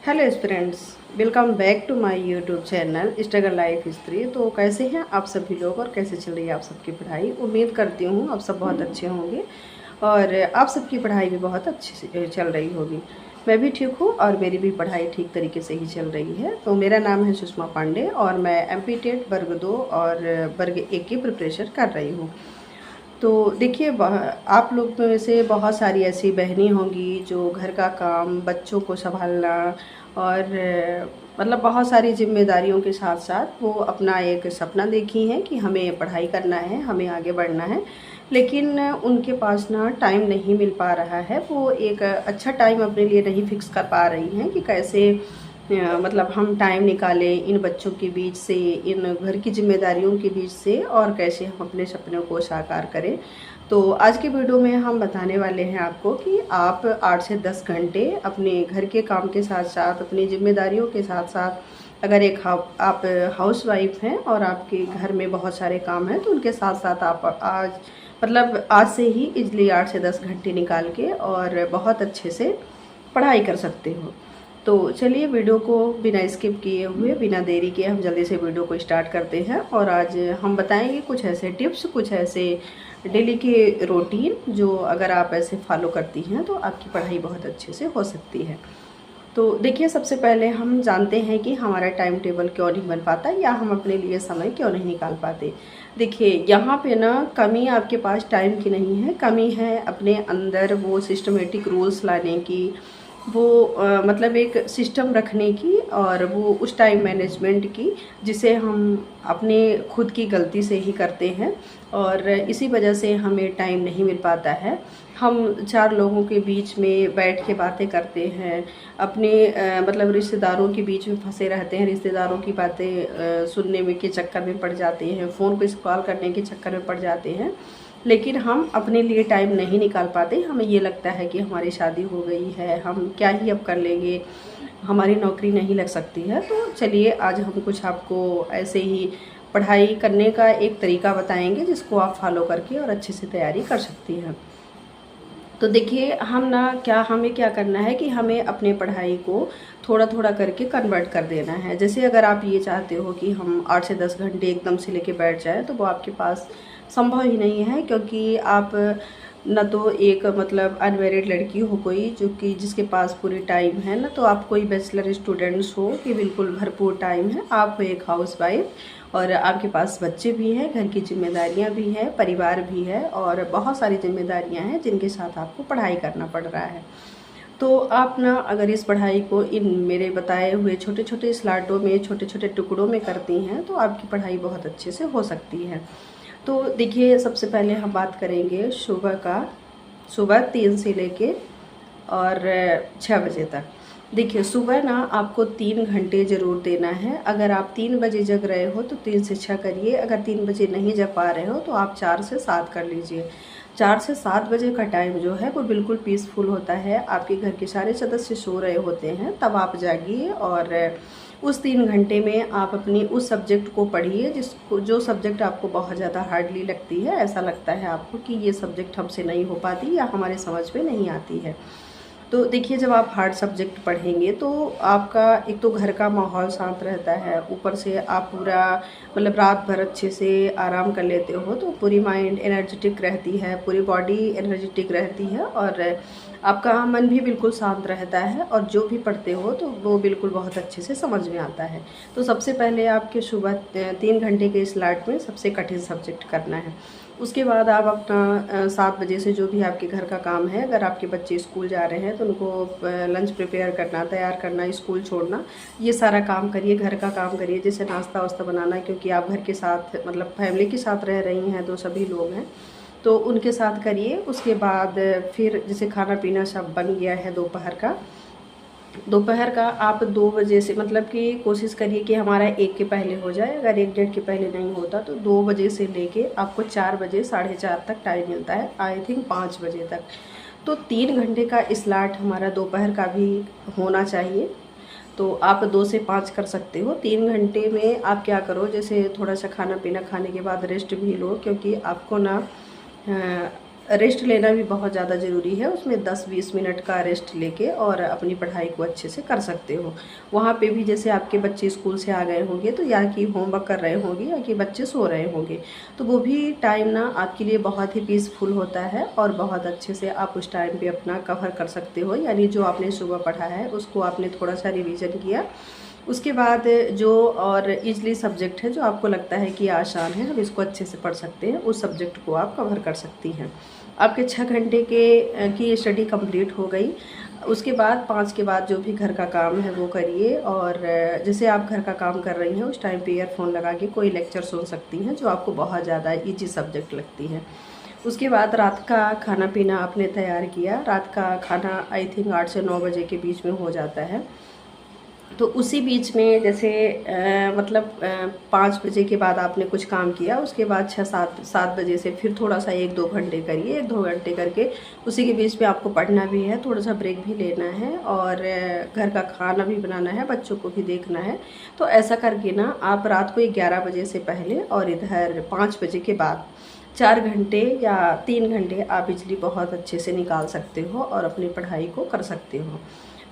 Hello friends, welcome back to my YouTube channel struggle life history. तो कैसे हैं आप सभी लोग और कैसे चल रही है आप सबकी पढ़ाई। उम्मीद करती हूँ आप सब बहुत अच्छे होंगे और आप सबकी पढ़ाई भी बहुत अच्छी से चल रही होगी। मैं भी ठीक हूँ और मेरी भी पढ़ाई ठीक तरीके से ही चल रही है। तो मेरा नाम है सुषमा पांडे और मैं एमपी टेट वर्ग 2 और वर्ग 1 की प्रिपरेशन कर रही हूँ। तो देखिए, आप लोग में से बहुत सारी ऐसी बहनें होंगी जो घर का काम, बच्चों को संभालना और मतलब बहुत सारी जिम्मेदारियों के साथ साथ वो अपना एक सपना देखी हैं कि हमें पढ़ाई करना है, हमें आगे बढ़ना है। लेकिन उनके पास ना टाइम नहीं मिल पा रहा है। वो एक अच्छा टाइम अपने लिए नहीं फिक्स कर पा रही हैं कि कैसे मतलब हम टाइम निकालें इन बच्चों के बीच से, इन घर की जिम्मेदारियों के बीच से, और कैसे हम अपने सपनों को साकार करें। तो आज के वीडियो में हम बताने वाले हैं आपको कि आप 8 से 10 घंटे अपने घर के काम के साथ साथ, अपनी जिम्मेदारियों के साथ साथ, अगर आप हाउस वाइफ हैं और आपके घर में बहुत सारे काम हैं तो उनके साथ साथ आप आज से ही इजली 8 से 10 घंटे निकाल के और बहुत अच्छे से पढ़ाई कर सकते हो। तो चलिए, वीडियो को बिना स्किप किए हुए, बिना देरी किए हम जल्दी से वीडियो को स्टार्ट करते हैं। और आज हम बताएंगे कुछ ऐसे टिप्स, कुछ ऐसे डेली के रूटीन जो अगर आप ऐसे फॉलो करती हैं तो आपकी पढ़ाई बहुत अच्छे से हो सकती है। तो देखिए, सबसे पहले हम जानते हैं कि हमारा टाइम टेबल क्यों नहीं बन पाता या हम अपने लिए समय क्यों नहीं निकाल पाते। देखिए, यहाँ पे ना कमी आपके पास टाइम की नहीं है, कमी है अपने अंदर वो सिस्टमेटिक रूल्स लाने की, वो मतलब एक सिस्टम रखने की और वो उस टाइम मैनेजमेंट की जिसे हम अपने खुद की गलती से ही करते हैं और इसी वजह से हमें टाइम नहीं मिल पाता है। हम 4 लोगों के बीच में बैठ के बातें करते हैं, अपने मतलब रिश्तेदारों के बीच में फंसे रहते हैं, रिश्तेदारों की बातें सुनने में के चक्कर में पड़ जाते हैं, फ़ोन पे कॉल करने के चक्कर में पड़ जाते हैं। लेकिन हम अपने लिए टाइम नहीं निकाल पाते। हमें ये लगता है कि हमारी शादी हो गई है, हम क्या ही अब कर लेंगे, हमारी नौकरी नहीं लग सकती है। तो चलिए, आज हम कुछ आपको ऐसे ही पढ़ाई करने का एक तरीका बताएंगे जिसको आप फॉलो करके और अच्छे से तैयारी कर सकती हैं। तो देखिए, हमें क्या करना है कि हमें अपने पढ़ाई को थोड़ा थोड़ा करके कन्वर्ट कर देना है। जैसे अगर आप ये चाहते हो कि हम 8 से 10 घंटे एकदम से लेके बैठ जाएं तो वो आपके पास संभव ही नहीं है, क्योंकि आप न तो एक मतलब अनमेरिड लड़की हो कोई जो कि जिसके पास पूरी टाइम है, ना तो आप कोई बैचलर स्टूडेंट्स हो कि बिल्कुल भरपूर टाइम है। आप हो एक हाउस वाइफ और आपके पास बच्चे भी हैं, घर की जिम्मेदारियां भी हैं, परिवार भी है और बहुत सारी जिम्मेदारियां हैं जिनके साथ आपको पढ़ाई करना पड़ रहा है। तो आप ना अगर इस पढ़ाई को इन मेरे बताए हुए छोटे छोटे स्लॉटों में, छोटे छोटे टुकड़ों में करती हैं तो आपकी पढ़ाई बहुत अच्छे से हो सकती है। तो देखिए, सबसे पहले हम बात करेंगे सुबह 3 से लेके और 6 बजे तक। देखिए, सुबह ना आपको 3 घंटे ज़रूर देना है। अगर आप 3 बजे जग रहे हो तो 3 से 6 करिए। अगर 3 बजे नहीं जग पा रहे हो तो आप 4 से 7 कर लीजिए। 4 से 7 बजे का टाइम जो है वो बिल्कुल पीसफुल होता है, आपके घर के सारे सदस्य सो रहे होते हैं, तब आप जागिए और उस 3 घंटे में आप अपनी उस सब्जेक्ट को पढ़िए जो सब्जेक्ट आपको बहुत ज़्यादा हार्डली लगती है, ऐसा लगता है आपको कि ये सब्जेक्ट हमसे नहीं हो पाती या हमारे समझ में नहीं आती है। तो देखिए, जब आप हार्ड सब्जेक्ट पढ़ेंगे तो आपका एक तो घर का माहौल शांत रहता है, ऊपर से आप पूरा मतलब रात भर अच्छे से आराम कर लेते हो तो पूरी माइंड एनर्जेटिक रहती है, पूरी बॉडी एनर्जेटिक रहती है और आपका मन भी बिल्कुल शांत रहता है और जो भी पढ़ते हो तो वो बिल्कुल बहुत अच्छे से समझ में आता है। तो सबसे पहले आपके सुबह 3 घंटे के स्लॉट में सबसे कठिन सब्जेक्ट करना है। उसके बाद आप अपना 7 बजे से जो भी आपके घर का काम है, अगर आपके बच्चे स्कूल जा रहे हैं तो उनको लंच प्रिपेयर करना, तैयार करना, स्कूल छोड़ना, ये सारा काम करिए। घर का काम करिए, जैसे नाश्ता वास्ता बनाना, क्योंकि आप घर के साथ मतलब फैमिली के साथ रह रही हैं तो सभी लोग हैं तो उनके साथ करिए। उसके बाद फिर जैसे खाना पीना सब बन गया है दोपहर का आप 2 बजे से मतलब कि कोशिश करिए कि हमारा 1 के पहले हो जाए। अगर 1 डेढ़ के पहले नहीं होता तो 2 बजे से लेके आपको 4 बजे 4:30 तक टाइम मिलता है, आई थिंक 5 बजे तक। तो 3 घंटे का स्लॉट हमारा दोपहर का भी होना चाहिए। तो आप 2 से 5 कर सकते हो। 3 घंटे में आप क्या करो, जैसे थोड़ा सा खाना पीना खाने के बाद रेस्ट भी लो, क्योंकि आपको ना रेस्ट लेना भी बहुत ज़्यादा ज़रूरी है। उसमें 10-20 मिनट का रेस्ट लेके और अपनी पढ़ाई को अच्छे से कर सकते हो। वहाँ पे भी जैसे आपके बच्चे स्कूल से आ गए होंगे तो या कि होमवर्क कर रहे होंगे या कि बच्चे सो रहे होंगे, तो वो भी टाइम ना आपके लिए बहुत ही पीसफुल होता है और बहुत अच्छे से आप उस टाइम पे अपना कवर कर सकते हो। यानी जो आपने सुबह पढ़ा है उसको आपने थोड़ा सा रिवीजन किया, उसके बाद जो और ईज़िली सब्जेक्ट है जो आपको लगता है कि आसान है, हम इसको अच्छे से पढ़ सकते हैं, उस सब्जेक्ट को आप कवर कर सकती हैं। आपके 6 घंटे की स्टडी कंप्लीट हो गई। उसके बाद 5 के बाद जो भी घर का काम है वो करिए, और जैसे आप घर का काम कर रही हैं उस टाइम पे ईयरफोन लगा के कोई लेक्चर सुन सकती हैं जो आपको बहुत ज़्यादा ईजी सब्जेक्ट लगती है। उसके बाद रात का खाना पीना आपने तैयार किया। रात का खाना आई थिंक 8 से 9 बजे के बीच में हो जाता है। तो उसी बीच में जैसे 5 बजे के बाद आपने कुछ काम किया, उसके बाद 6-7 बजे से फिर थोड़ा सा 1-2 घंटे करिए। 1-2 घंटे करके उसी के बीच में आपको पढ़ना भी है, थोड़ा सा ब्रेक भी लेना है और घर का खाना भी बनाना है, बच्चों को भी देखना है। तो ऐसा करके ना आप रात को 11 बजे से पहले और इधर 5 बजे के बाद 4 घंटे या 3 घंटे आप बिजली बहुत अच्छे से निकाल सकते हो और अपनी पढ़ाई को कर सकते हो।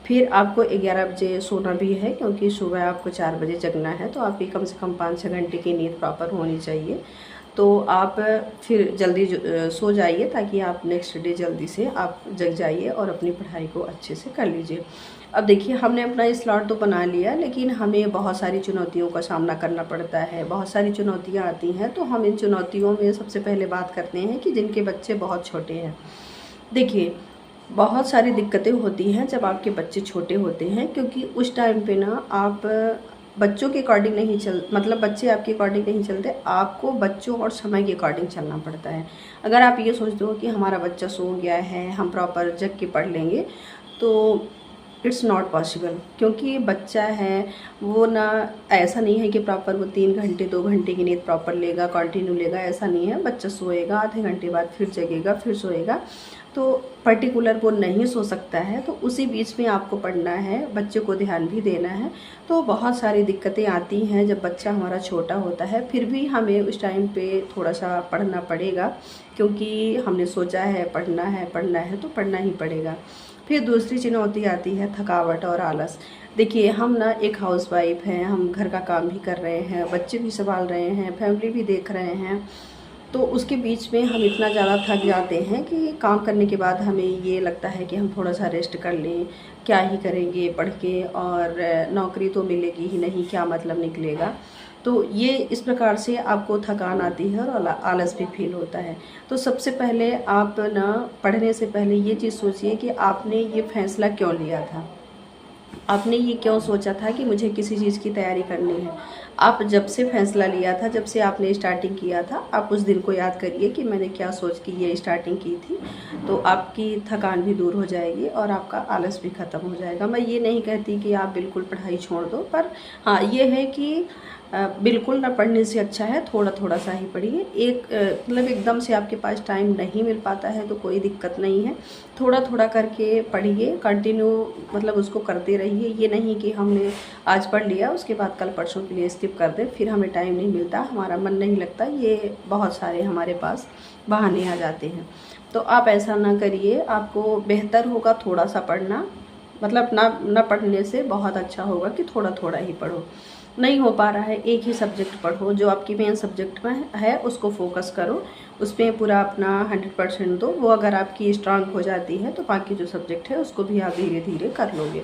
फिर आपको 11 बजे सोना भी है, क्योंकि सुबह आपको 4 बजे जगना है, तो आपकी कम से कम 5-6 घंटे की नींद प्रॉपर होनी चाहिए। तो आप फिर जल्दी सो जाइए ताकि आप नेक्स्ट डे जल्दी से आप जग जाइए और अपनी पढ़ाई को अच्छे से कर लीजिए। अब देखिए, हमने अपना स्लॉट तो बना लिया, लेकिन हमें बहुत सारी चुनौतियों का सामना करना पड़ता है, बहुत सारी चुनौतियाँ आती हैं। तो हम इन चुनौतियों में सबसे पहले बात करते हैं कि जिनके बच्चे बहुत छोटे हैं। देखिए, बहुत सारी दिक्कतें होती हैं जब आपके बच्चे छोटे होते हैं, क्योंकि उस टाइम पे ना आप बच्चों के अकॉर्डिंग नहीं बच्चे आपके अकॉर्डिंग नहीं चलते, आपको बच्चों और समय के अकॉर्डिंग चलना पड़ता है। अगर आप ये सोचते हो कि हमारा बच्चा सो गया है, हम प्रॉपर जग के पढ़ लेंगे, तो इट्स नॉट पॉसिबल। क्योंकि बच्चा है वो ना, ऐसा नहीं है कि प्रॉपर वो 3 घंटे 2 घंटे की नींद प्रॉपर लेगा, कंटिन्यू लेगा, ऐसा नहीं है। बच्चा सोएगा, आधे घंटे बाद फिर जगेगा, फिर सोएगा, तो पर्टिकुलर वो नहीं सो सकता है। तो उसी बीच में आपको पढ़ना है, बच्चे को ध्यान भी देना है। तो बहुत सारी दिक्कतें आती हैं जब बच्चा हमारा छोटा होता है, फिर भी हमें उस टाइम पे थोड़ा सा पढ़ना पड़ेगा, क्योंकि हमने सोचा है पढ़ना है तो पढ़ना ही पड़ेगा। फिर दूसरी चुनौती आती है थकावट और आलस। देखिए, हम ना एक हाउसवाइफ हैं, हम घर का काम भी कर रहे हैं, बच्चे भी संभाल रहे हैं, फैमिली भी देख रहे हैं, तो उसके बीच में हम इतना ज़्यादा थक जाते हैं कि काम करने के बाद हमें ये लगता है कि हम थोड़ा सा रेस्ट कर लें। क्या ही करेंगे पढ़ के, और नौकरी तो मिलेगी ही नहीं, क्या मतलब निकलेगा। तो ये इस प्रकार से आपको थकान आती है और आलस भी फील होता है। तो सबसे पहले आप ना पढ़ने से पहले ये चीज़ सोचिए कि आपने ये फ़ैसला क्यों लिया था, आपने ये क्यों सोचा था कि मुझे किसी चीज़ की तैयारी करनी है। आप जब से फ़ैसला लिया था, जब से आपने स्टार्टिंग किया था, आप उस दिन को याद करिए कि मैंने क्या सोच के ये स्टार्टिंग की थी। तो आपकी थकान भी दूर हो जाएगी और आपका आलस भी ख़त्म हो जाएगा। मैं ये नहीं कहती कि आप बिल्कुल पढ़ाई छोड़ दो, पर हाँ, ये है कि बिल्कुल ना पढ़ने से अच्छा है थोड़ा थोड़ा सा ही पढ़िए। एकदम से आपके पास टाइम नहीं मिल पाता है तो कोई दिक्कत नहीं है, थोड़ा थोड़ा करके पढ़िए, कंटिन्यू उसको करते रहिए। ये नहीं कि हमने आज पढ़ लिया उसके बाद कल परसों के लिए स्किप कर दें, फिर हमें टाइम नहीं मिलता, हमारा मन नहीं लगता, ये बहुत सारे हमारे पास बहाने आ जाते हैं। तो आप ऐसा ना करिए, आपको बेहतर होगा थोड़ा सा पढ़ना, ना पढ़ने से बहुत अच्छा होगा कि थोड़ा थोड़ा ही पढ़ो। नहीं हो पा रहा है, एक ही सब्जेक्ट पढ़ो, जो आपकी मेन सब्जेक्ट में है उसको फोकस करो, उसमें पूरा अपना 100% दो। वो अगर आपकी स्ट्रांग हो जाती है तो बाकी जो सब्जेक्ट है उसको भी आप धीरे धीरे कर लोगे।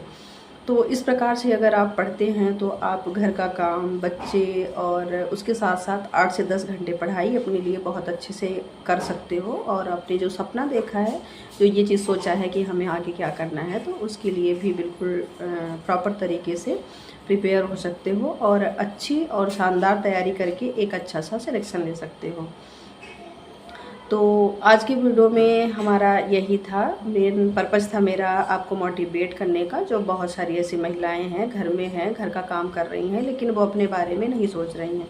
तो इस प्रकार से अगर आप पढ़ते हैं तो आप घर का काम, बच्चे और उसके साथ साथ 8 से 10 घंटे पढ़ाई अपने लिए बहुत अच्छे से कर सकते हो, और अपने जो सपना देखा है, जो ये चीज़ सोचा है कि हमें आगे क्या करना है, तो उसके लिए भी बिल्कुल प्रॉपर तरीके से प्रिपेयर हो सकते हो और अच्छी और शानदार तैयारी करके एक अच्छा सा सिलेक्शन ले सकते हो। तो आज की वीडियो में हमारा यही था, मेन पर्पज़ था मेरा आपको मोटिवेट करने का। जो बहुत सारी ऐसी महिलाएं हैं, घर में हैं, घर का काम कर रही हैं, लेकिन वो अपने बारे में नहीं सोच रही हैं।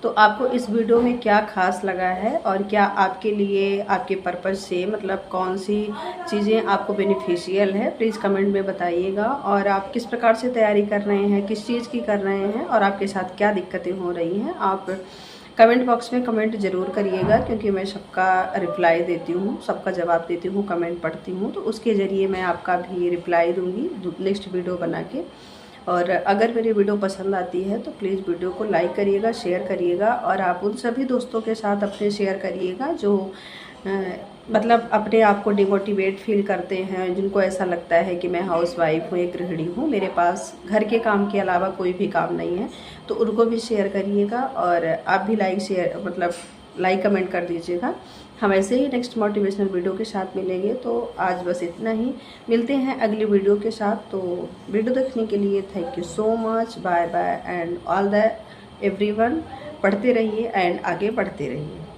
तो आपको इस वीडियो में क्या खास लगा है और क्या आपके लिए, आपके पर्पज़ से कौन सी चीज़ें आपको बेनिफिशियल है, प्लीज़ कमेंट में बताइएगा। और आप किस प्रकार से तैयारी कर रहे हैं, किस चीज़ की कर रहे हैं और आपके साथ क्या दिक्कतें हो रही हैं, आप कमेंट बॉक्स में कमेंट ज़रूर करिएगा, क्योंकि मैं सबका रिप्लाई देती हूँ, सबका जवाब देती हूँ, कमेंट पढ़ती हूँ, तो उसके ज़रिए मैं आपका भी रिप्लाई दूँगी नेक्स्ट वीडियो बना के। और अगर मेरी वीडियो पसंद आती है तो प्लीज़ वीडियो को लाइक करिएगा, शेयर करिएगा, और आप उन सभी दोस्तों के साथ अपने शेयर करिएगा जो मतलब अपने आप को डिमोटिवेट फील करते हैं, जिनको ऐसा लगता है कि मैं हाउसवाइफ हूँ, एक गृहिणी हूँ, मेरे पास घर के काम के अलावा कोई भी काम नहीं है, तो उनको भी शेयर करिएगा। और आप भी लाइक कमेंट कर दीजिएगा। हम ऐसे ही नेक्स्ट मोटिवेशनल वीडियो के साथ मिलेंगे। तो आज बस इतना ही, मिलते हैं अगली वीडियो के साथ। तो वीडियो देखने के लिए thank you so much, bye bye and all the everyone. पढ़ते रहिए एंड आगे बढ़ते रहिए।